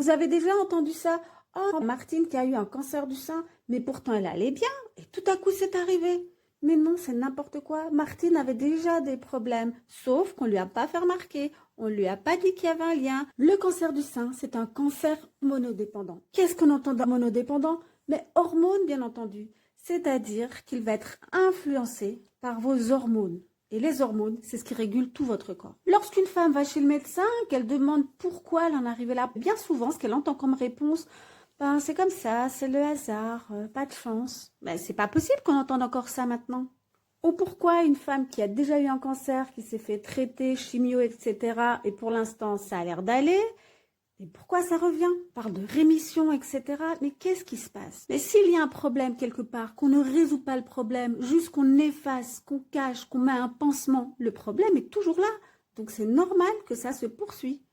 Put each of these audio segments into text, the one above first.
Vous avez déjà entendu ça? Oh, Martine qui a eu un cancer du sein, mais pourtant elle allait bien et tout à coup c'est arrivé. Mais non, c'est n'importe quoi. Martine avait déjà des problèmes, sauf qu'on ne lui a pas fait remarquer. On ne lui a pas dit qu'il y avait un lien. Le cancer du sein, c'est un cancer monodépendant. Qu'est-ce qu'on entend par monodépendant? Mais hormones, bien entendu. C'est-à-dire qu'il va être influencé par vos hormones. Et les hormones, c'est ce qui régule tout votre corps. Lorsqu'une femme va chez le médecin, qu'elle demande pourquoi elle en est arrivée là, bien souvent, ce qu'elle entend comme réponse, ben, c'est comme ça, c'est le hasard, pas de chance. Mais c'est pas possible qu'on entende encore ça maintenant. Ou pourquoi une femme qui a déjà eu un cancer, qui s'est fait traiter, chimio, etc., et pour l'instant ça a l'air d'aller, et pourquoi ça revient? On parle de rémission, etc. Mais qu'est-ce qui se passe? Mais s'il y a un problème quelque part, qu'on ne résout pas le problème, juste qu'on efface, qu'on cache, qu'on met un pansement, le problème est toujours là. Donc c'est normal que ça se poursuit.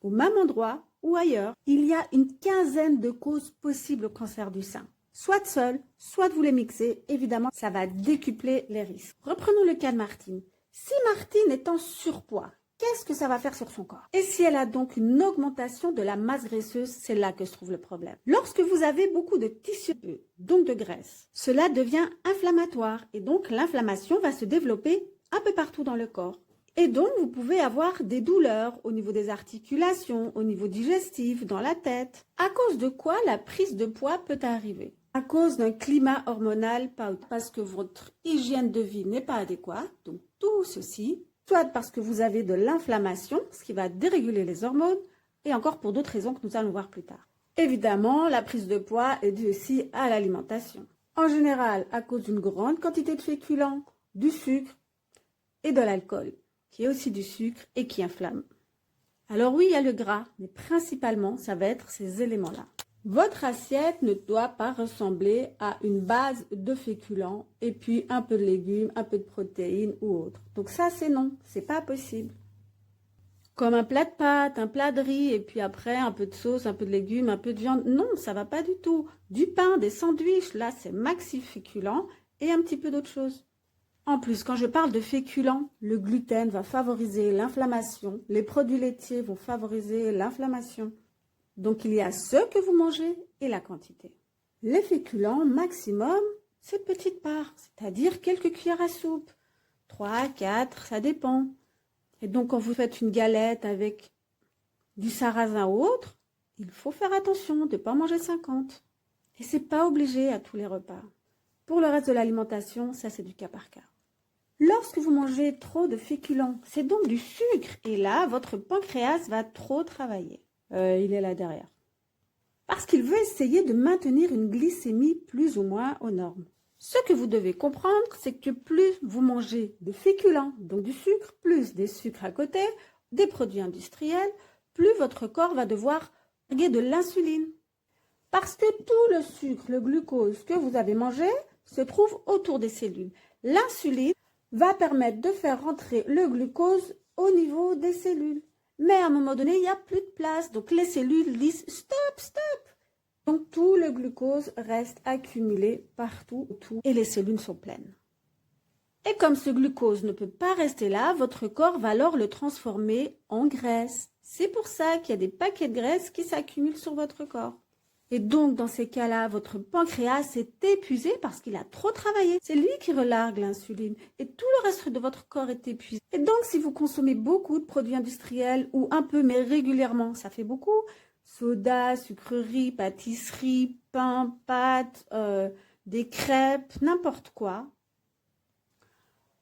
Au même endroit ou ailleurs, il y a une quinzaine de causes possibles au cancer du sein. Soit seul, soit vous les mixez, évidemment, ça va décupler les risques. Reprenons le cas de Martine. Si Martine est en surpoids, qu'est-ce que ça va faire sur son corps? Et si elle a donc une augmentation de la masse graisseuse, c'est là que se trouve le problème. Lorsque vous avez beaucoup de tissu, donc de graisse, cela devient inflammatoire et donc l'inflammation va se développer un peu partout dans le corps. Et donc, vous pouvez avoir des douleurs au niveau des articulations, au niveau digestif, dans la tête. À cause de quoi la prise de poids peut arriver? À cause d'un climat hormonal, parce que votre hygiène de vie n'est pas adéquate, donc tout ceci, soit parce que vous avez de l'inflammation, ce qui va déréguler les hormones, et encore pour d'autres raisons que nous allons voir plus tard. Évidemment, la prise de poids est due aussi à l'alimentation. En général, à cause d'une grande quantité de féculents, du sucre et de l'alcool, qui est aussi du sucre et qui inflamme. Alors oui, il y a le gras, mais principalement, ça va être ces éléments-là. Votre assiette ne doit pas ressembler à une base de féculents et puis un peu de légumes, un peu de protéines ou autre. Donc ça, c'est non, c'est pas possible. Comme un plat de pâtes, un plat de riz et puis après un peu de sauce, un peu de légumes, un peu de viande. Non, ça va pas du tout. Du pain, des sandwichs, là, c'est maxi féculents et un petit peu d'autre chose. En plus, quand je parle de féculents, le gluten va favoriser l'inflammation, les produits laitiers vont favoriser l'inflammation. Donc, il y a ce que vous mangez et la quantité. Les féculents, maximum, c'est de petites parts, c'est-à-dire quelques cuillères à soupe. 3, 4, ça dépend. Et donc, quand vous faites une galette avec du sarrasin ou autre, il faut faire attention de ne pas manger 50. Et c'est pas obligé à tous les repas. Pour le reste de l'alimentation, ça c'est du cas par cas. Lorsque vous mangez trop de féculents, c'est donc du sucre. Et là, votre pancréas va trop travailler. Il est là derrière. Parce qu'il veut essayer de maintenir une glycémie plus ou moins aux normes. Ce que vous devez comprendre, c'est que plus vous mangez de féculents, donc du sucre, plus des sucres à côté, des produits industriels, plus votre corps va devoir larguer de l'insuline. Parce que tout le sucre, le glucose que vous avez mangé se trouve autour des cellules. L'insuline va permettre de faire rentrer le glucose au niveau des cellules. Mais à un moment donné, il n'y a plus de place. Donc les cellules disent « stop, stop ». Donc tout le glucose reste accumulé partout autour et les cellules sont pleines. Et comme ce glucose ne peut pas rester là, votre corps va alors le transformer en graisse. C'est pour ça qu'il y a des paquets de graisse qui s'accumulent sur votre corps. Et donc, dans ces cas-là, votre pancréas est épuisé parce qu'il a trop travaillé. C'est lui qui relargue l'insuline et tout le reste de votre corps est épuisé. Et donc, si vous consommez beaucoup de produits industriels ou un peu, mais régulièrement, ça fait beaucoup, soda, sucreries, pâtisseries, pain, pâtes, des crêpes, n'importe quoi,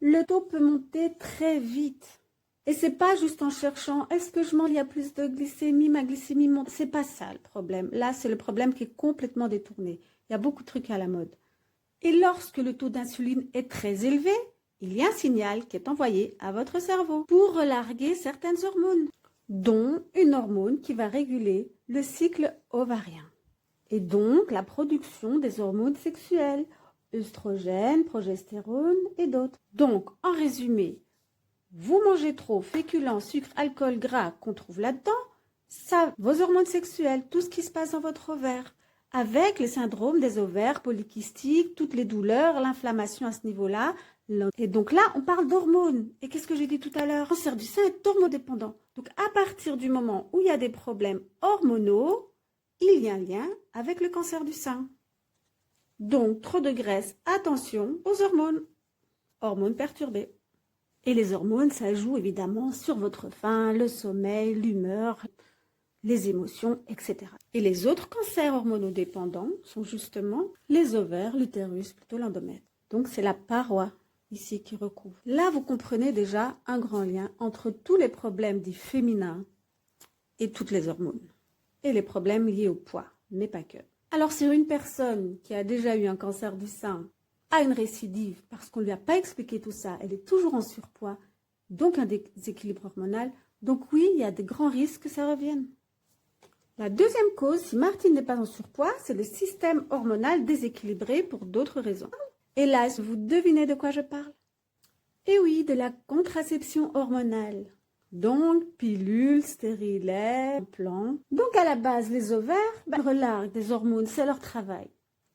le taux peut monter très vite. Et c'est pas juste en cherchant, est-ce que je mange, il y a plus de glycémie, ma glycémie monte. C'est pas ça le problème. Là, c'est le problème qui est complètement détourné. Il y a beaucoup de trucs à la mode. Et lorsque le taux d'insuline est très élevé, il y a un signal qui est envoyé à votre cerveau pour relarguer certaines hormones, dont une hormone qui va réguler le cycle ovarien. Et donc, la production des hormones sexuelles, œstrogènes, progestérone et d'autres. Donc, en résumé, vous mangez trop féculents, sucre, alcool, gras qu'on trouve là-dedans, ça, vos hormones sexuelles, tout ce qui se passe dans votre ovaire, avec les syndromes des ovaires polykystiques, toutes les douleurs, l'inflammation à ce niveau-là, Et donc là, on parle d'hormones. Et qu'est-ce que j'ai dit tout à l'heure? Le cancer du sein est hormonodépendant. Donc à partir du moment où il y a des problèmes hormonaux, il y a un lien avec le cancer du sein. Donc trop de graisse, attention aux hormones. Hormones perturbées. Et les hormones, ça joue évidemment sur votre faim, le sommeil, l'humeur, les émotions, etc. Et les autres cancers hormonodépendants sont justement les ovaires, l'utérus, plutôt l'endomètre. Donc c'est la paroi ici qui recouvre. Là, vous comprenez déjà un grand lien entre tous les problèmes dits féminins et toutes les hormones. Et les problèmes liés au poids, mais pas que. Alors sur une personne qui a déjà eu un cancer du sein, a une récidive parce qu'on ne lui a pas expliqué tout ça, elle est toujours en surpoids, donc un déséquilibre hormonal, donc oui, il y a de grands risques que ça revienne. La deuxième cause, si Martine n'est pas en surpoids, c'est le système hormonal déséquilibré pour d'autres raisons. Et là, vous devinez de quoi je parle? Eh oui, de la contraception hormonale. Donc, pilules, stérilets, implants. Donc, à la base, les ovaires, relarguent des hormones, c'est leur travail.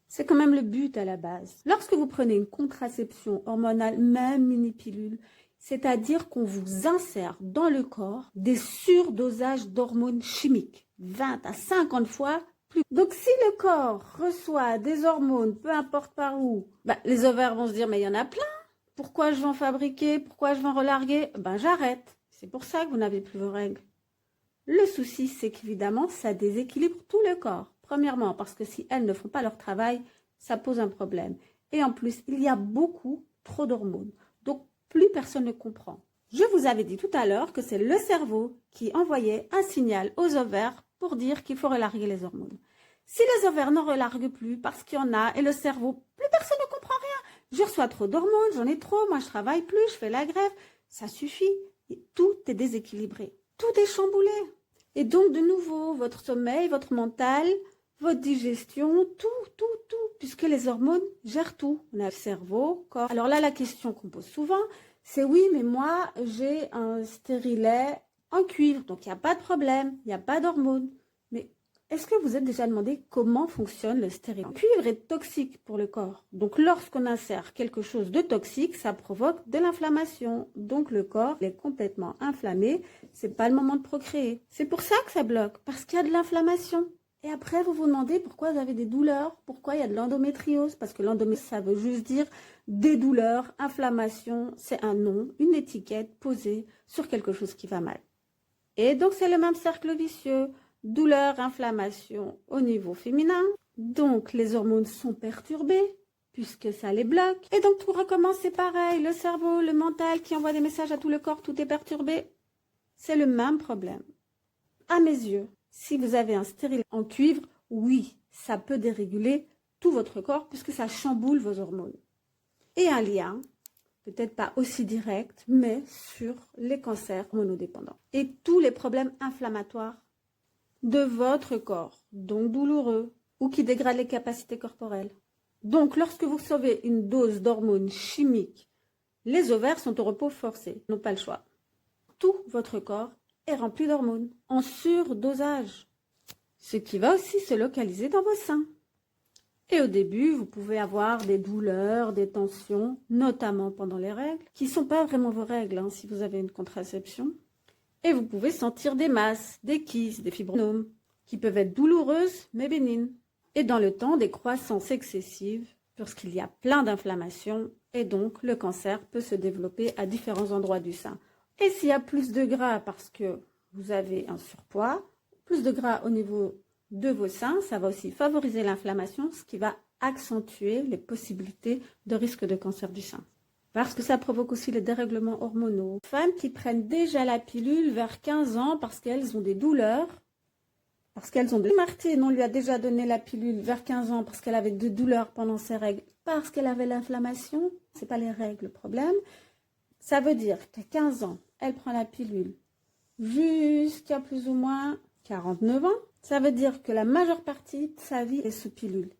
C'est quand même le but à la base. Lorsque vous prenez une contraception hormonale, même mini-pilule, c'est-à-dire qu'on vous insère dans le corps des surdosages d'hormones chimiques, 20 à 50 fois plus. Donc si le corps reçoit des hormones, peu importe par où, les ovaires vont se dire, mais il y en a plein. Pourquoi je vais en fabriquer? Pourquoi je vais en relarguer? J'arrête. C'est pour ça que vous n'avez plus vos règles. Le souci, c'est qu'évidemment, ça déséquilibre tout le corps. Premièrement, parce que si elles ne font pas leur travail, ça pose un problème. Et en plus, il y a beaucoup trop d'hormones. Donc, plus personne ne comprend. Je vous avais dit tout à l'heure que c'est le cerveau qui envoyait un signal aux ovaires pour dire qu'il faut relarguer les hormones. Si les ovaires n'en relarguent plus parce qu'il y en a et le cerveau, plus personne ne comprend rien. Je reçois trop d'hormones, j'en ai trop, moi je travaille plus, je fais la grève. Ça suffit. Et tout est déséquilibré. Tout est chamboulé. Et donc, de nouveau, votre sommeil, votre mental, votre digestion, tout, puisque les hormones gèrent tout. On a le cerveau, corps. Alors là, la question qu'on pose souvent, c'est oui, mais moi, j'ai un stérilet en cuivre, donc il n'y a pas de problème, il n'y a pas d'hormones. Mais est-ce que vous êtes déjà demandé comment fonctionne le stérilet? Le cuivre est toxique pour le corps. Donc, lorsqu'on insère quelque chose de toxique, ça provoque de l'inflammation. Donc, le corps est complètement inflammé. C'est pas le moment de procréer. C'est pour ça que ça bloque, parce qu'il y a de l'inflammation. Et après, vous vous demandez pourquoi vous avez des douleurs, pourquoi il y a de l'endométriose. Parce que l'endométriose, ça veut juste dire des douleurs, inflammation. C'est un nom, une étiquette posée sur quelque chose qui va mal. Et donc, c'est le même cercle vicieux. Douleur, inflammation au niveau féminin. Donc, les hormones sont perturbées puisque ça les bloque. Et donc, tout recommence, c'est pareil. Le cerveau, le mental qui envoie des messages à tout le corps, tout est perturbé. C'est le même problème. À mes yeux, si vous avez un stérilet en cuivre, oui, ça peut déréguler tout votre corps puisque ça chamboule vos hormones. Et un lien, peut-être pas aussi direct, mais sur les cancers hormonodépendants. Et tous les problèmes inflammatoires de votre corps, donc douloureux, ou qui dégradent les capacités corporelles. Donc, lorsque vous recevez une dose d'hormones chimiques, les ovaires sont au repos forcé, n'ont pas le choix. Tout votre corps est rempli d'hormones, en surdosage, ce qui va aussi se localiser dans vos seins. Et au début, vous pouvez avoir des douleurs, des tensions, notamment pendant les règles, qui ne sont pas vraiment vos règles, si vous avez une contraception. Et vous pouvez sentir des masses, des kystes, des fibrinomes, qui peuvent être douloureuses mais bénignes. Et dans le temps, des croissances excessives, puisqu'il y a plein d'inflammations, et donc le cancer peut se développer à différents endroits du sein. Et s'il y a plus de gras parce que vous avez un surpoids, plus de gras au niveau de vos seins, ça va aussi favoriser l'inflammation, ce qui va accentuer les possibilités de risque de cancer du sein. Parce que ça provoque aussi les dérèglements hormonaux. Femmes qui prennent déjà la pilule vers 15 ans parce qu'elles ont des douleurs, parce qu'elles ont des... Martine, on lui a déjà donné la pilule vers 15 ans parce qu'elle avait des douleurs pendant ses règles, parce qu'elle avait l'inflammation. C'est pas les règles le problème. Ça veut dire qu'à 15 ans, elle prend la pilule jusqu'à plus ou moins 49 ans. Ça veut dire que la majeure partie de sa vie est sous pilule.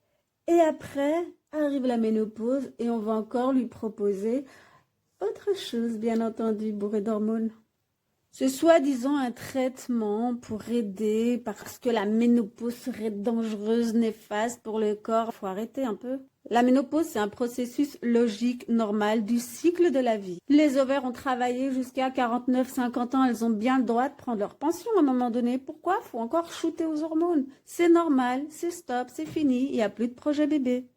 Et après, arrive la ménopause et on va encore lui proposer autre chose, bien entendu, bourré d'hormones. C'est soi-disant un traitement pour aider parce que la ménopause serait dangereuse, néfaste pour le corps. Faut arrêter un peu. La ménopause, c'est un processus logique, normal du cycle de la vie. Les ovaires ont travaillé jusqu'à 49-50 ans. Elles ont bien le droit de prendre leur pension à un moment donné. Pourquoi? Faut encore shooter aux hormones. C'est normal, c'est stop, c'est fini. Il n'y a plus de projet bébé.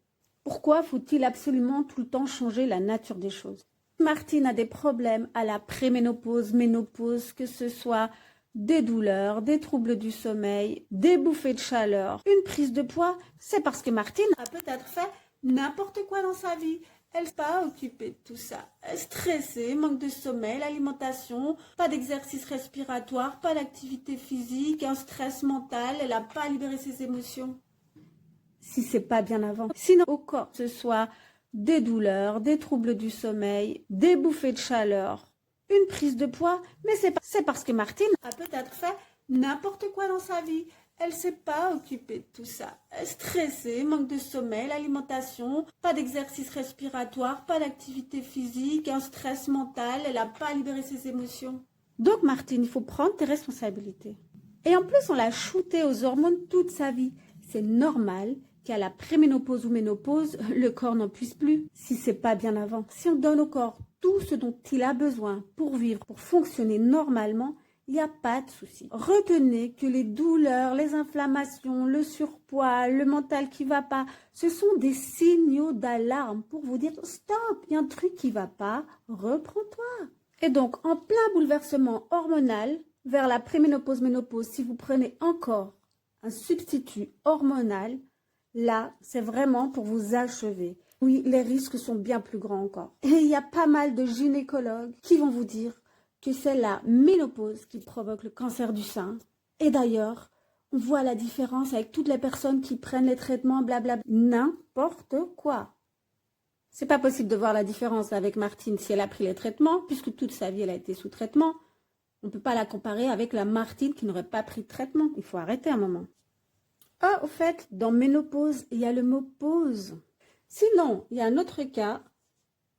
Pourquoi faut-il absolument tout le temps changer la nature des choses? Martine a des problèmes à la préménopause, ménopause, que ce soit des douleurs, des troubles du sommeil, des bouffées de chaleur, une prise de poids, c'est parce que Martine a peut-être fait n'importe quoi dans sa vie. Elle n'est pas occupée de tout ça. Elle est stressée, manque de sommeil, l'alimentation, pas d'exercice respiratoire, pas d'activité physique, un stress mental, elle n'a pas libéré ses émotions. Si c'est pas bien avant. Sinon, au corps, ce soit des douleurs, des troubles du sommeil, des bouffées de chaleur, une prise de poids, mais c'est parce que Martine a peut-être fait n'importe quoi dans sa vie. Elle ne s'est pas occupée de tout ça. Elle est stressée, manque de sommeil, l'alimentation, pas d'exercice respiratoire, pas d'activité physique, un stress mental, elle n'a pas libéré ses émotions. Donc Martine, il faut prendre tes responsabilités. Et en plus, on l'a shootée aux hormones toute sa vie. C'est normal qu'à la préménopause ou ménopause, le corps n'en puisse plus, si c'est pas bien avant. Si on donne au corps tout ce dont il a besoin pour vivre, pour fonctionner normalement, il n'y a pas de souci. Retenez que les douleurs, les inflammations, le surpoids, le mental qui va pas, ce sont des signaux d'alarme pour vous dire stop, il y a un truc qui va pas, reprends-toi. Et donc, en plein bouleversement hormonal, vers la préménopause, ménopause, si vous prenez encore un substitut hormonal, là, c'est vraiment pour vous achever. Oui, les risques sont bien plus grands encore. Et il y a pas mal de gynécologues qui vont vous dire que c'est la ménopause qui provoque le cancer du sein. Et d'ailleurs, on voit la différence avec toutes les personnes qui prennent les traitements, blablabla. N'importe quoi. C'est pas possible de voir la différence avec Martine si elle a pris les traitements, puisque toute sa vie, elle a été sous traitement. On ne peut pas la comparer avec la Martine qui n'aurait pas pris de traitement. Il faut arrêter un moment. Ah, au fait, dans ménopause, il y a le mot pause. Sinon, il y a un autre cas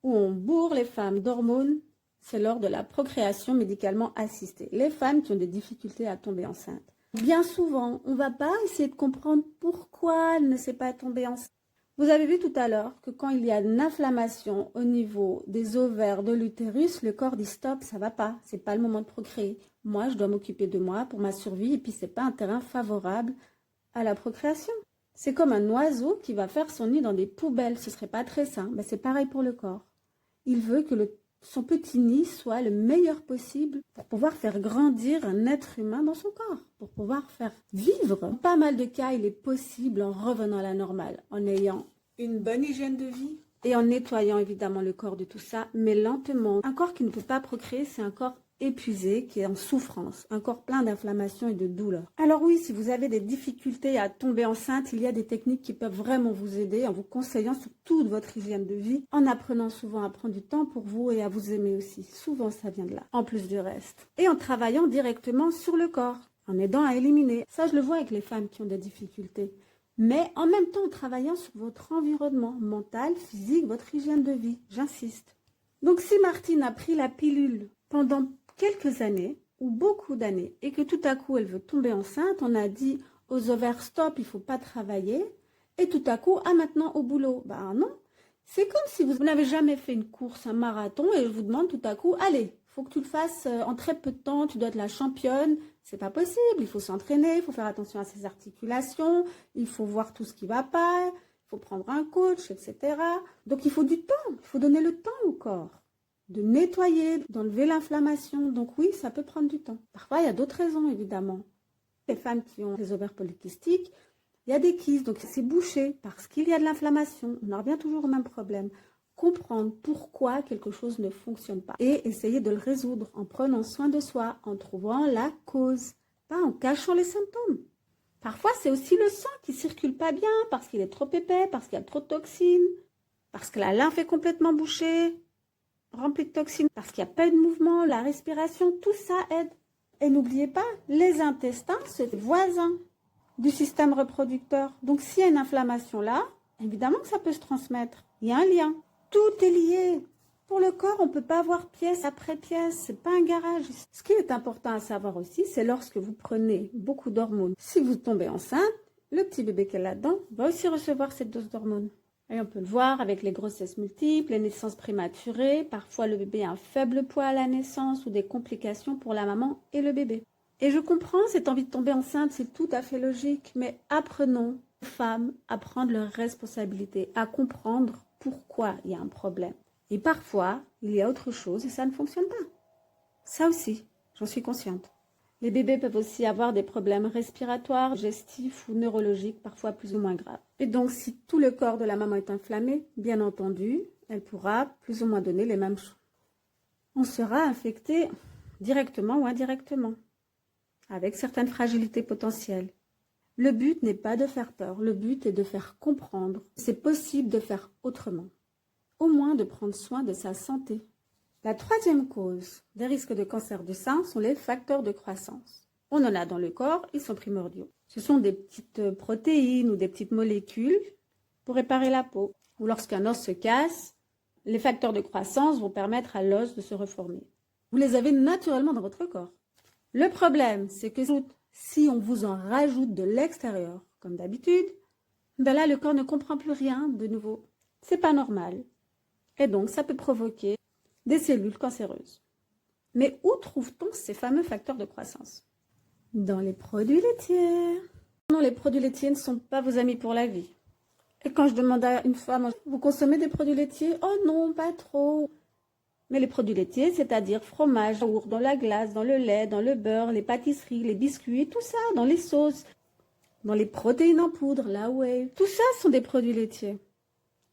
où on bourre les femmes d'hormones, c'est lors de la procréation médicalement assistée. Les femmes qui ont des difficultés à tomber enceinte. Bien souvent, on ne va pas essayer de comprendre pourquoi elle ne s'est pas tombée enceinte. Vous avez vu tout à l'heure que quand il y a une inflammation au niveau des ovaires, de l'utérus, le corps dit stop, ça va pas, c'est pas le moment de procréer. Moi, je dois m'occuper de moi pour ma survie et puis c'est pas un terrain favorable à la procréation. C'est comme un oiseau qui va faire son nid dans des poubelles, ce serait pas très sain. Ben, c'est pareil pour le corps. Il veut que son petit nid soit le meilleur possible pour pouvoir faire grandir un être humain dans son corps, pour pouvoir faire vivre. Dans pas mal de cas, il est possible en revenant à la normale, en ayant une bonne hygiène de vie et en nettoyant évidemment le corps de tout ça, mais lentement. Un corps qui ne peut pas procréer, c'est un corps épuisé, qui est en souffrance, un corps plein d'inflammation et de douleur. Alors oui, si vous avez des difficultés à tomber enceinte, il y a des techniques qui peuvent vraiment vous aider en vous conseillant sur toute votre hygiène de vie, en apprenant souvent à prendre du temps pour vous et à vous aimer aussi. Souvent, ça vient de là, en plus du reste. Et en travaillant directement sur le corps, en aidant à éliminer. Ça, je le vois avec les femmes qui ont des difficultés. Mais en même temps, en travaillant sur votre environnement mental, physique, votre hygiène de vie. J'insiste. Donc, si Martine a pris la pilule pendant quelques années, ou beaucoup d'années, et que tout à coup elle veut tomber enceinte, on a dit aux ovaires stop, il ne faut pas travailler, et tout à coup, ah maintenant au boulot. Ben non, c'est comme si vous n'avez jamais fait une course, un marathon, et je vous demande tout à coup, allez, il faut que tu le fasses en très peu de temps, tu dois être la championne. C'est pas possible, il faut s'entraîner, il faut faire attention à ses articulations, il faut voir tout ce qui ne va pas, il faut prendre un coach, etc. Donc il faut du temps, il faut donner le temps au corps de nettoyer, d'enlever l'inflammation. Donc oui, ça peut prendre du temps. Parfois, il y a d'autres raisons, évidemment. Les femmes qui ont des ovaires polykystiques, il y a des kystes, donc c'est bouché parce qu'il y a de l'inflammation. On en revient toujours au même problème. Comprendre pourquoi quelque chose ne fonctionne pas et essayer de le résoudre en prenant soin de soi, en trouvant la cause, pas en cachant les symptômes. Parfois, c'est aussi le sang qui circule pas bien parce qu'il est trop épais, parce qu'il y a trop de toxines, parce que la lymphe est complètement bouchée, rempli de toxines, parce qu'il n'y a pas de mouvement, la respiration, tout ça aide. Et n'oubliez pas, les intestins, c'est voisin du système reproducteur. Donc s'il y a une inflammation là, évidemment que ça peut se transmettre. Il y a un lien. Tout est lié. Pour le corps, on ne peut pas avoir pièce après pièce, c'est pas un garage. Ce qui est important à savoir aussi, c'est lorsque vous prenez beaucoup d'hormones. Si vous tombez enceinte, le petit bébé qu'elle a dedans va aussi recevoir cette dose d'hormones. Et on peut le voir avec les grossesses multiples, les naissances prématurées, parfois le bébé a un faible poids à la naissance ou des complications pour la maman et le bébé. Et je comprends cette envie de tomber enceinte, c'est tout à fait logique, mais apprenons aux femmes à prendre leurs responsabilités, à comprendre pourquoi il y a un problème. Et parfois, il y a autre chose et ça ne fonctionne pas. Ça aussi, j'en suis consciente. Les bébés peuvent aussi avoir des problèmes respiratoires, digestifs ou neurologiques, parfois plus ou moins graves. Et donc, si tout le corps de la maman est inflammé, bien entendu, elle pourra plus ou moins donner les mêmes choses. On sera infecté directement ou indirectement, avec certaines fragilités potentielles. Le but n'est pas de faire peur, le but est de faire comprendre. C'est possible de faire autrement. Au moins de prendre soin de sa santé. La troisième cause des risques de cancer du sein sont les facteurs de croissance. On en a dans le corps, ils sont primordiaux. Ce sont des petites protéines ou des petites molécules pour réparer la peau. Ou lorsqu'un os se casse, les facteurs de croissance vont permettre à l'os de se reformer. Vous les avez naturellement dans votre corps. Le problème, c'est que si on vous en rajoute de l'extérieur, comme d'habitude, ben là, le corps ne comprend plus rien de nouveau. C'est pas normal. Et donc, ça peut provoquer des cellules cancéreuses. Mais où trouve-t-on ces fameux facteurs de croissance? Dans les produits laitiers. Non, les produits laitiers ne sont pas vos amis pour la vie. Et quand je demande à une femme, vous consommez des produits laitiers? Oh non, pas trop. Mais les produits laitiers, c'est-à-dire fromage, yaourt, dans la glace, dans le lait, dans le beurre, les pâtisseries, les biscuits, tout ça, dans les sauces, dans les protéines en poudre, la whey, tout ça sont des produits laitiers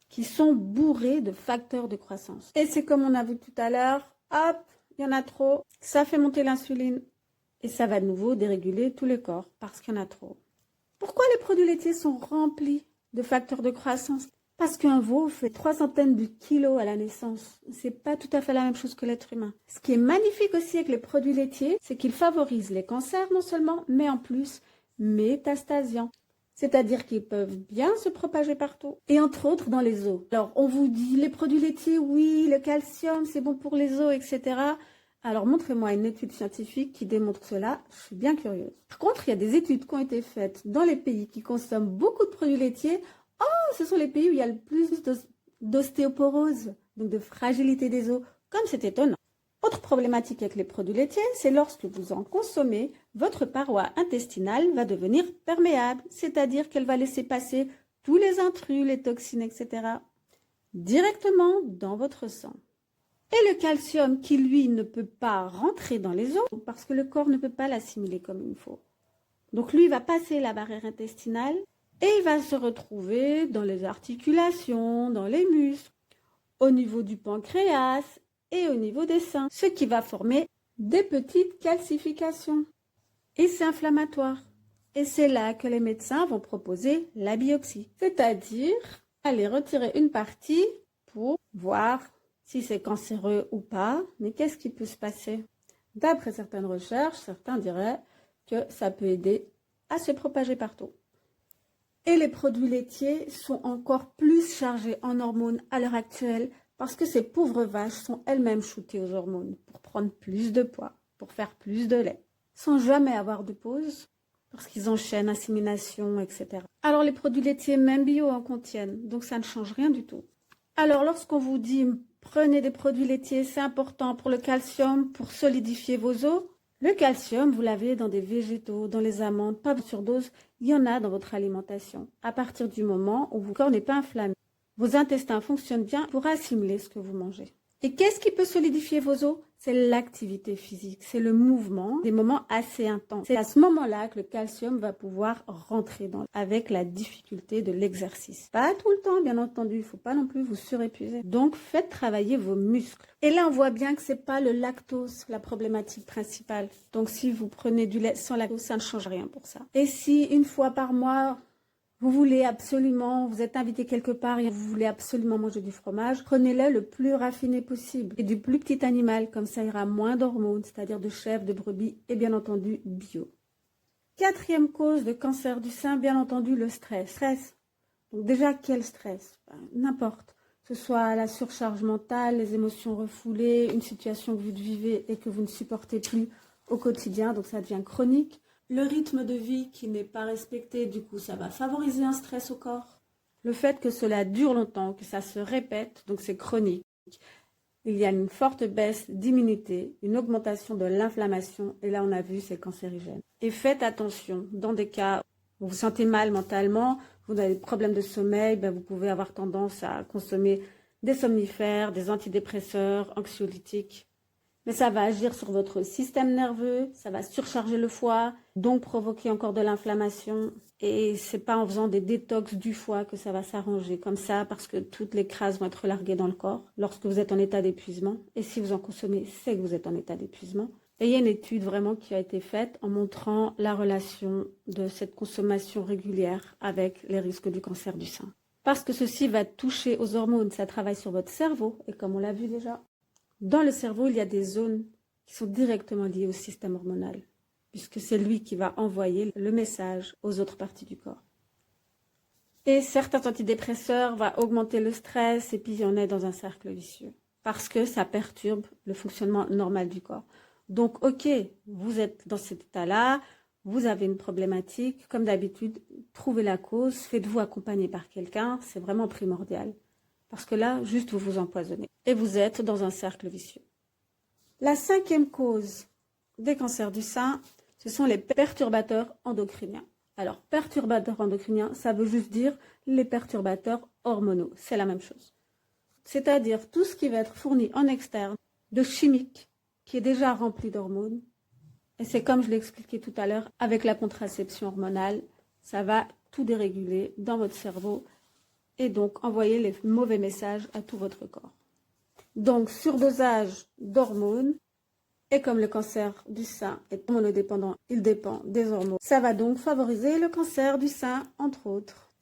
qui sont bourrés de facteurs de croissance. Et c'est comme on a vu tout à l'heure, hop, il y en a trop, ça fait monter l'insuline et ça va de nouveau déréguler tout le corps parce qu'il y en a trop. Pourquoi les produits laitiers sont remplis de facteurs de croissance? Parce qu'un veau fait 300 de kilos à la naissance. C'est pas tout à fait la même chose que l'être humain. Ce qui est magnifique aussi avec les produits laitiers, c'est qu'ils favorisent les cancers non seulement, mais en plus métastasiant. C'est-à-dire qu'ils peuvent bien se propager partout, et entre autres dans les os. Alors, on vous dit, les produits laitiers, oui, le calcium, c'est bon pour les os, etc. Alors, montrez-moi une étude scientifique qui démontre cela, je suis bien curieuse. Par contre, il y a des études qui ont été faites dans les pays qui consomment beaucoup de produits laitiers. Oh, ce sont les pays où il y a le plus d'ostéoporose, donc de fragilité des os, comme c'est étonnant. Autre problématique avec les produits laitiers, c'est lorsque vous en consommez, votre paroi intestinale va devenir perméable, c'est-à-dire qu'elle va laisser passer tous les intrus, les toxines, etc. directement dans votre sang. Et le calcium qui, lui, ne peut pas rentrer dans les os parce que le corps ne peut pas l'assimiler comme il faut. Donc lui, il va passer la barrière intestinale et il va se retrouver dans les articulations, dans les muscles, au niveau du pancréas et au niveau des seins, ce qui va former des petites calcifications. Et c'est inflammatoire. Et c'est là que les médecins vont proposer la biopsie, c'est-à-dire aller retirer une partie pour voir si c'est cancéreux ou pas. Mais qu'est-ce qui peut se passer? D'après certaines recherches, certains diraient que ça peut aider à se propager partout. Et les produits laitiers sont encore plus chargés en hormones à l'heure actuelle parce que ces pauvres vaches sont elles-mêmes shootées aux hormones pour prendre plus de poids, pour faire plus de lait, sans jamais avoir de pause, parce qu'ils enchaînent insémination, etc. Alors les produits laitiers, même bio, en contiennent, donc ça ne change rien du tout. Alors lorsqu'on vous dit prenez des produits laitiers, c'est important pour le calcium, pour solidifier vos os, le calcium, vous l'avez dans des végétaux, dans les amandes, pas de surdose, il y en a dans votre alimentation, à partir du moment où votre corps n'est pas inflammé. Vos intestins fonctionnent bien pour assimiler ce que vous mangez. Et qu'est-ce qui peut solidifier vos os? C'est l'activité physique, c'est le mouvement, des moments assez intenses. C'est à ce moment-là que le calcium va pouvoir rentrer avec la difficulté de l'exercice. Pas tout le temps, bien entendu, il ne faut pas non plus vous surépuiser. Donc, faites travailler vos muscles. Et là, on voit bien que ce n'est pas le lactose, la problématique principale. Donc, si vous prenez du lait sans lactose, ça ne change rien pour ça. Et si une fois par mois, vous voulez absolument, vous êtes invité quelque part et vous voulez absolument manger du fromage, prenez-le le plus raffiné possible et du plus petit animal, comme ça il y aura moins d'hormones, c'est-à-dire de chèvre, de brebis et bien entendu bio. Quatrième cause de cancer du sein, bien entendu le stress. Donc déjà, quel stress? N'importe. que ce soit la surcharge mentale, les émotions refoulées, une situation que vous vivez et que vous ne supportez plus au quotidien, donc ça devient chronique. Le rythme de vie qui n'est pas respecté, du coup, ça va favoriser un stress au corps. Le fait que cela dure longtemps, que ça se répète, donc c'est chronique. Il y a une forte baisse d'immunité, une augmentation de l'inflammation, et là on a vu c'est cancérigène. Et faites attention, dans des cas où vous vous sentez mal mentalement, vous avez des problèmes de sommeil, vous pouvez avoir tendance à consommer des somnifères, des antidépresseurs, anxiolytiques. Mais ça va agir sur votre système nerveux, ça va surcharger le foie, donc provoquer encore de l'inflammation. Et c'est pas en faisant des détox du foie que ça va s'arranger comme ça, parce que toutes les crasses vont être larguées dans le corps lorsque vous êtes en état d'épuisement. Et si vous en consommez, c'est que vous êtes en état d'épuisement. Et il y a une étude vraiment qui a été faite en montrant la relation de cette consommation régulière avec les risques du cancer du sein. Parce que ceci va toucher aux hormones, ça travaille sur votre cerveau, et comme on l'a vu déjà, dans le cerveau, il y a des zones qui sont directement liées au système hormonal, puisque c'est lui qui va envoyer le message aux autres parties du corps. Et certains antidépresseurs vont augmenter le stress, et puis on est dans un cercle vicieux, parce que ça perturbe le fonctionnement normal du corps. Donc, ok, vous êtes dans cet état-là, vous avez une problématique, comme d'habitude, trouvez la cause, faites-vous accompagner par quelqu'un, c'est vraiment primordial. Parce que là, juste vous vous empoisonnez. Et vous êtes dans un cercle vicieux. La 5e cause des cancers du sein, ce sont les perturbateurs endocriniens. Alors, perturbateurs endocriniens, ça veut juste dire les perturbateurs hormonaux. C'est la même chose. C'est-à-dire tout ce qui va être fourni en externe de chimiques, qui est déjà rempli d'hormones. Et c'est comme je l'ai expliqué tout à l'heure, avec la contraception hormonale, ça va tout déréguler dans votre cerveau et donc envoyer les mauvais messages à tout votre corps. Donc, surdosage d'hormones, et comme le cancer du sein est hormonodépendant, il dépend des hormones. Ça va donc favoriser le cancer du sein, entre autres.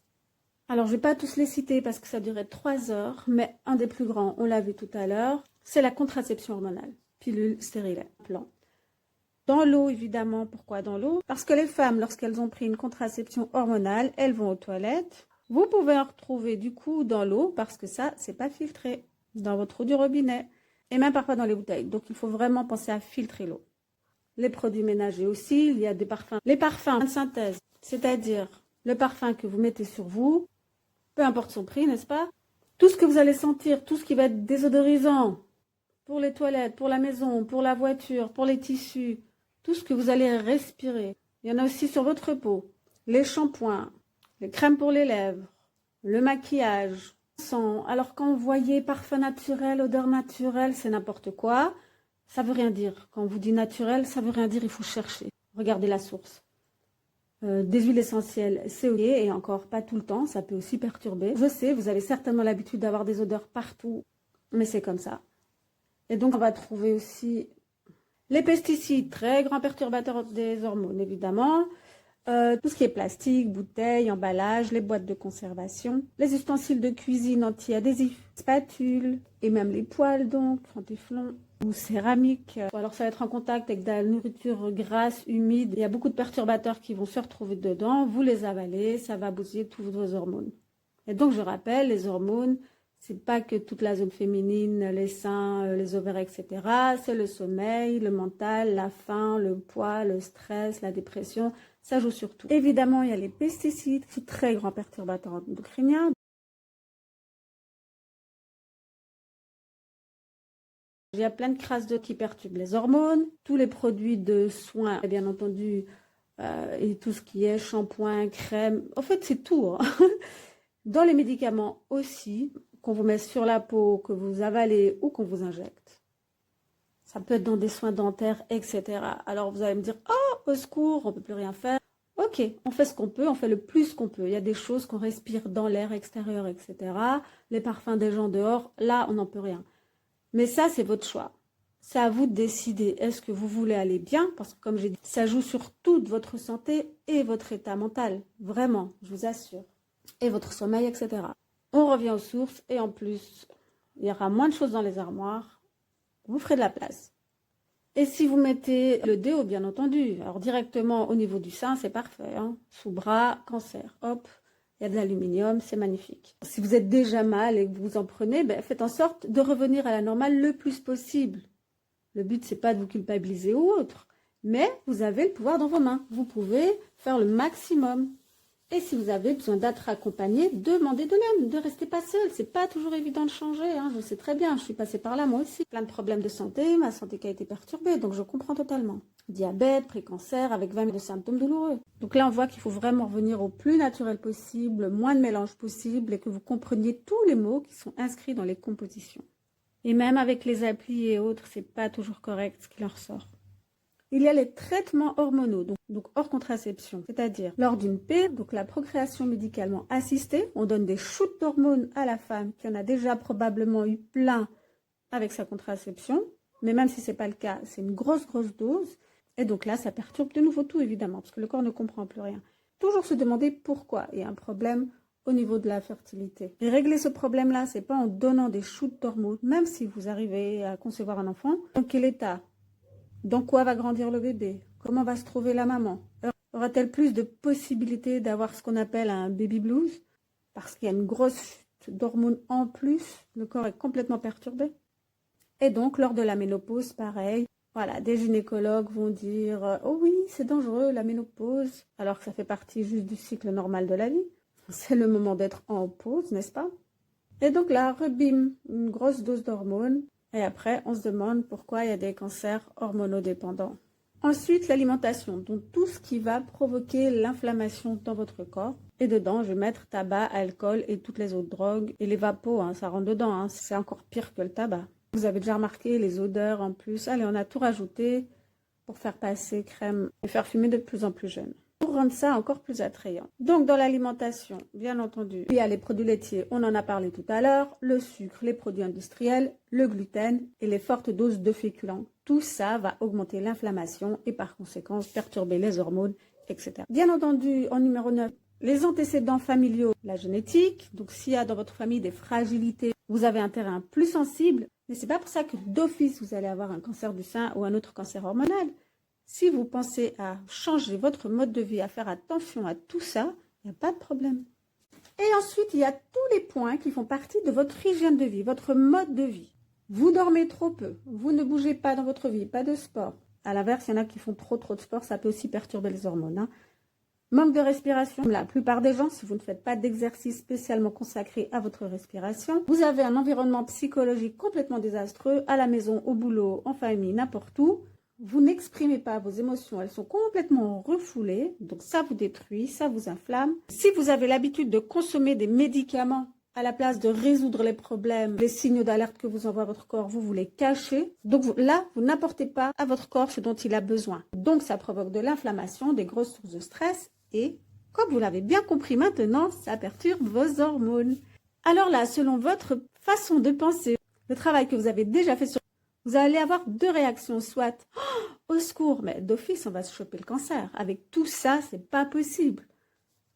Alors, je ne vais pas tous les citer parce que ça durait 3 heures, mais un des plus grands, on l'a vu tout à l'heure, c'est la contraception hormonale, pilule stérile, implant. Dans l'eau, évidemment. Pourquoi dans l'eau? Parce que les femmes, lorsqu'elles ont pris une contraception hormonale, elles vont aux toilettes. Vous pouvez en retrouver du coup dans l'eau parce que ça, c'est pas filtré dans votre eau du robinet et même parfois dans les bouteilles. Donc, il faut vraiment penser à filtrer l'eau. Les produits ménagers aussi, il y a des parfums. Les parfums de synthèse, c'est-à-dire le parfum que vous mettez sur vous, peu importe son prix, n'est-ce pas? Tout ce que vous allez sentir, tout ce qui va être désodorisant pour les toilettes, pour la maison, pour la voiture, pour les tissus, tout ce que vous allez respirer. Il y en a aussi sur votre peau. Les shampoings, les crèmes pour les lèvres, le maquillage, le sang. Alors quand vous voyez parfum naturel, odeur naturelle, c'est n'importe quoi. Ça veut rien dire. Quand on vous dit naturel, ça veut rien dire, il faut chercher. Regardez la source. Des huiles essentielles, c'est ok, et encore pas tout le temps, ça peut aussi perturber. Je sais, vous avez certainement l'habitude d'avoir des odeurs partout, mais c'est comme ça. Et donc on va trouver aussi les pesticides, très grand perturbateur des hormones évidemment. Tout ce qui est plastique, bouteilles, emballages, les boîtes de conservation, les ustensiles de cuisine anti-adhésifs, spatules et même les poêles donc, en téflon ou céramique. Alors ça va être en contact avec de la nourriture grasse, humide. Il y a beaucoup de perturbateurs qui vont se retrouver dedans. Vous les avalez, ça va bousiller toutes vos hormones. Et donc je rappelle, les hormones, c'est pas que toute la zone féminine, les seins, les ovaires, etc. C'est le sommeil, le mental, la faim, le poids, le stress, la dépression. Ça joue sur tout. Évidemment, il y a les pesticides, qui sont très grands perturbateurs endocriniens. Il y a plein de crasses d'eau qui perturbent les hormones. Tous les produits de soins, bien entendu, et tout ce qui est shampoing, crème. En fait, c'est tout. Hein. Dans les médicaments aussi, qu'on vous met sur la peau, que vous avalez ou qu'on vous injecte. Ça peut être dans des soins dentaires, etc. Alors vous allez me dire, oh, au secours, on ne peut plus rien faire. Ok, on fait ce qu'on peut, on fait le plus qu'on peut. Il y a des choses qu'on respire dans l'air extérieur, etc. Les parfums des gens dehors, là, on n'en peut rien. Mais ça, c'est votre choix. C'est à vous de décider. Est-ce que vous voulez aller bien? Parce que comme j'ai dit, ça joue sur toute votre santé et votre état mental. Vraiment, je vous assure. Et votre sommeil, etc. On revient aux sources et en plus, il y aura moins de choses dans les armoires. Vous ferez de la place. Et si vous mettez le déo, bien entendu, alors directement au niveau du sein, c'est parfait. Hein. Sous bras, cancer, hop. il y a de l'aluminium, c'est magnifique. Si vous êtes déjà mal et que vous en prenez, faites en sorte de revenir à la normale le plus possible. Le but, c'est pas de vous culpabiliser ou autre, mais vous avez le pouvoir dans vos mains. Vous pouvez faire le maximum. Et si vous avez besoin d'être accompagné, demandez de l'aide, ne restez pas seul. C'est pas toujours évident de changer, hein. Je sais très bien, je suis passée par là moi aussi. Plein de problèmes de santé, ma santé qui a été perturbée, donc je comprends totalement. Diabète, pré-cancer, avec 20 000 de symptômes douloureux. Donc là, on voit qu'il faut vraiment revenir au plus naturel possible, le moins de mélange possible, et que vous compreniez tous les mots qui sont inscrits dans les compositions. Et même avec les applis et autres, c'est pas toujours correct ce qui leur sort. Il y a les traitements hormonaux, donc hors contraception, c'est-à-dire lors d'une PIR, donc la procréation médicalement assistée, on donne des shoots d'hormones à la femme qui en a déjà probablement eu plein avec sa contraception, mais même si ce n'est pas le cas, c'est une grosse dose, et donc là, ça perturbe de nouveau tout évidemment, parce que le corps ne comprend plus rien. Toujours se demander pourquoi il y a un problème au niveau de la fertilité. Et régler ce problème-là, c'est pas en donnant des shoots d'hormones, même si vous arrivez à concevoir un enfant, dans quel état? Dans quoi va grandir le bébé? Comment va se trouver la maman? Aura-t-elle plus de possibilités d'avoir ce qu'on appelle un baby blues? Parce qu'il y a une grosse chute d'hormones en plus, le corps est complètement perturbé. Et donc, lors de la ménopause, pareil. Voilà, des gynécologues vont dire « Oh oui, c'est dangereux la ménopause », alors que ça fait partie juste du cycle normal de la vie. C'est le moment d'être en pause, n'est-ce pas? Et donc là, rebim, une grosse dose d'hormones. Et après, on se demande pourquoi il y a des cancers hormonodépendants. Ensuite, l'alimentation, donc tout ce qui va provoquer l'inflammation dans votre corps. Et dedans, je vais mettre tabac, alcool et toutes les autres drogues. Et les vapos, ça rentre dedans, c'est encore pire que le tabac. Vous avez déjà remarqué les odeurs en plus. Allez, on a tout rajouté pour faire passer crème et faire fumer de plus en plus jeune. Pour rendre ça encore plus attrayant. Donc dans l'alimentation, bien entendu, il y a les produits laitiers, on en a parlé tout à l'heure, le sucre, les produits industriels, le gluten et les fortes doses de féculents. Tout ça va augmenter l'inflammation et par conséquent perturber les hormones, etc. Bien entendu, en numéro 9, les antécédents familiaux, la génétique. Donc s'il y a dans votre famille des fragilités, vous avez un terrain plus sensible, mais c'est pas pour ça que d'office vous allez avoir un cancer du sein ou un autre cancer hormonal. Si vous pensez à changer votre mode de vie, à faire attention à tout ça, il n'y a pas de problème. Et ensuite, il y a tous les points qui font partie de votre hygiène de vie, votre mode de vie. Vous dormez trop peu, vous ne bougez pas dans votre vie, pas de sport. À l'inverse, il y en a qui font trop de sport, ça peut aussi perturber les hormones. Manque de respiration. La plupart des gens, si vous ne faites pas d'exercice spécialement consacré à votre respiration, vous avez un environnement psychologique complètement désastreux, à la maison, au boulot, en famille, n'importe où. Vous n'exprimez pas vos émotions, elles sont complètement refoulées, donc ça vous détruit, ça vous inflamme. Si vous avez l'habitude de consommer des médicaments à la place de résoudre les problèmes, les signaux d'alerte que vous envoie votre corps, vous les cachez. Donc là, vous n'apportez pas à votre corps ce dont il a besoin. Donc ça provoque de l'inflammation, des grosses sources de stress et, comme vous l'avez bien compris maintenant, ça perturbe vos hormones. Alors là, selon votre façon de penser, le travail que vous avez déjà fait sur vous allez avoir deux réactions, soit au secours, mais d'office on va se choper le cancer. Avec tout ça, c'est pas possible.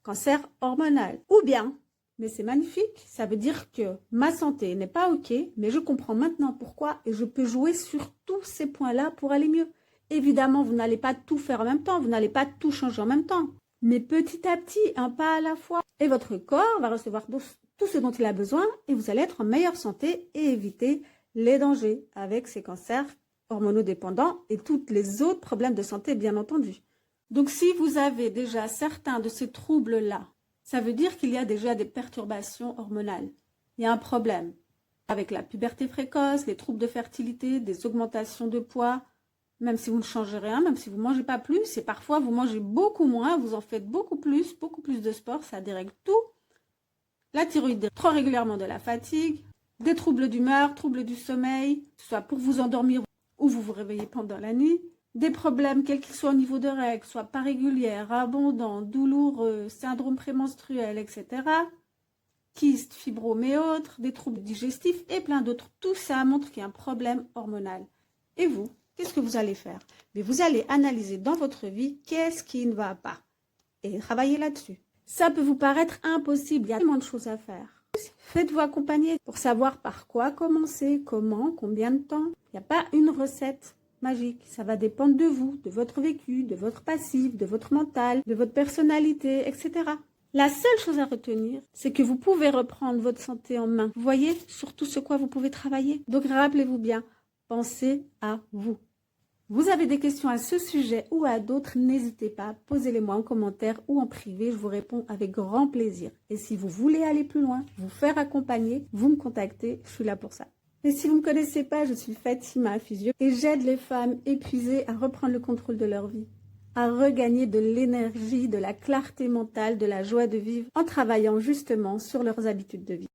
Cancer hormonal. Ou bien, mais c'est magnifique, ça veut dire que ma santé n'est pas ok, mais je comprends maintenant pourquoi et je peux jouer sur tous ces points-là pour aller mieux. Évidemment, vous n'allez pas tout faire en même temps, vous n'allez pas tout changer en même temps, mais petit à petit, un pas à la fois. Et votre corps va recevoir tout ce dont il a besoin et vous allez être en meilleure santé et éviter les dangers avec ces cancers hormonodépendants et tous les autres problèmes de santé, bien entendu. Donc, si vous avez déjà certains de ces troubles-là, ça veut dire qu'il y a déjà des perturbations hormonales. Il y a un problème avec la puberté précoce, les troubles de fertilité, des augmentations de poids, même si vous ne changez rien, même si vous ne mangez pas plus, et parfois vous mangez beaucoup moins, vous en faites beaucoup plus de sport, ça dérègle tout. La thyroïde, trop régulièrement de la fatigue, des troubles d'humeur, troubles du sommeil, que ce soit pour vous endormir ou vous vous réveillez pendant la nuit, des problèmes, quels qu'ils soient au niveau de règles, soit pas régulières, abondants, douloureux, syndrome prémenstruel, etc., kystes, fibromes et autres, des troubles digestifs et plein d'autres. Tout ça montre qu'il y a un problème hormonal. Et vous, qu'est-ce que vous allez faire? Mais vous allez analyser dans votre vie qu'est-ce qui ne va pas et travailler là-dessus. Ça peut vous paraître impossible, il y a tellement de choses à faire. Faites-vous accompagner pour savoir par quoi commencer, comment, combien de temps. Il n'y a pas une recette magique. Ça va dépendre de vous, de votre vécu, de votre passif, de votre mental, de votre personnalité, etc. La seule chose à retenir, c'est que vous pouvez reprendre votre santé en main. Vous voyez, sur tout ce quoi vous pouvez travailler. Donc rappelez-vous bien, pensez à vous. Vous avez des questions à ce sujet ou à d'autres, n'hésitez pas, posez-les-moi en commentaire ou en privé, je vous réponds avec grand plaisir. Et si vous voulez aller plus loin, vous faire accompagner, vous me contactez, je suis là pour ça. Et si vous ne me connaissez pas, je suis Fatima Physio et j'aide les femmes épuisées à reprendre le contrôle de leur vie, à regagner de l'énergie, de la clarté mentale, de la joie de vivre en travaillant justement sur leurs habitudes de vie.